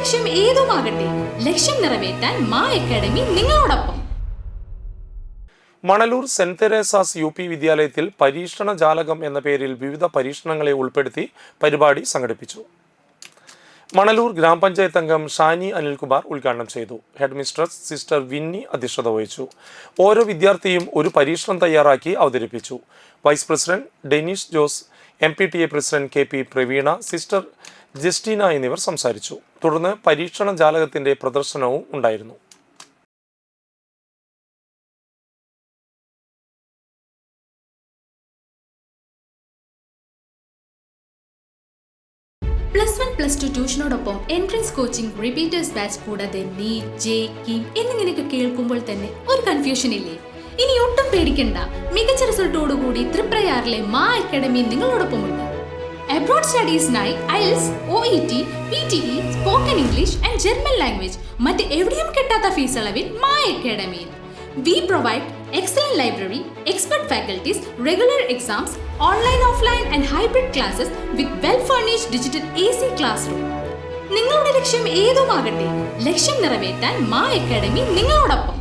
ലക്ഷ്യം ഏതുമാകട്ടെ, ലക്ഷ്യം നിറവേറ്റാൻ മാ അക്കാഡമി നിങ്ങളോടൊപ്പം. മണലൂർ സെന്റ് തെരേസാസ് UP വിദ്യാലയത്തിൽ പരീക്ഷണ ജാലകം എന്ന പേരിൽ വിവിധ പരീക്ഷണങ്ങളെ ഉൾപ്പെടുത്തി പരിപാടി സംഘടിപ്പിച്ചു. മണലൂർ ഗ്രാമപഞ്ചായത്ത് അംഗം ഷാനി അനിൽകുമാർ ഉദ്ഘാടനം ചെയ്തു. ഹെഡ് മിസ്ട്രസ് സിസ്റ്റർ വിന്നി അധ്യക്ഷത വഹിച്ചു. ഓരോ വിദ്യാർത്ഥിയും ഒരു പരീക്ഷണം തയ്യാറാക്കി അവതരിപ്പിച്ചു. Vice president Denish Jose, MPTA president KP Praveena, sister Justina എന്നിവർ സംസാരിച്ചു. തുടർന്ന് പരീക്ഷണ ജാലകത്തിന്റെ പ്രദർശനവും ഉണ്ടായിരുന്നു. +1, +2 ട്യൂഷനോടൊപ്പം എൻട്രൻസ് കോച്ചിംഗ്, റിപ്പീറ്റേഴ്സ് ബാച്ച് കൂടാതെ നീറ്റ്, JEE എന്നിങ്ങനെയൊക്കെ കേൾക്കുമ്പോൾ തന്നെ ഒരു കൺഫ്യൂഷൻ ഇല്ലേ? ഇനി ഒട്ടും പേടിക്കണ്ട. മികച്ച റിസൾട്ടോടുകൂടി തൃപ്രയാറിലെ മാ അക്കാഡമി നിങ്ങളോടൊപ്പമുണ്ട്. അബ്രോഡ് സ്റ്റഡീസിനായി IELTS, OET, PTE, spoken English and German language മറ്റ് എവിടെയും കിട്ടാത്ത ഫീസ് അളവിൽ മാ അക്കാഡമിയിൽ. We provide excellent library, expert faculties, regular exams, online, offline and hybrid classes with well-furnished digital AC classroom. നിങ്ങളുടെ ലക്ഷ്യം ഏതുമാകട്ടെ, ലക്ഷ്യം നിറവേറ്റാൻ മാ അക്കാഡമി നിങ്ങളോടൊപ്പം.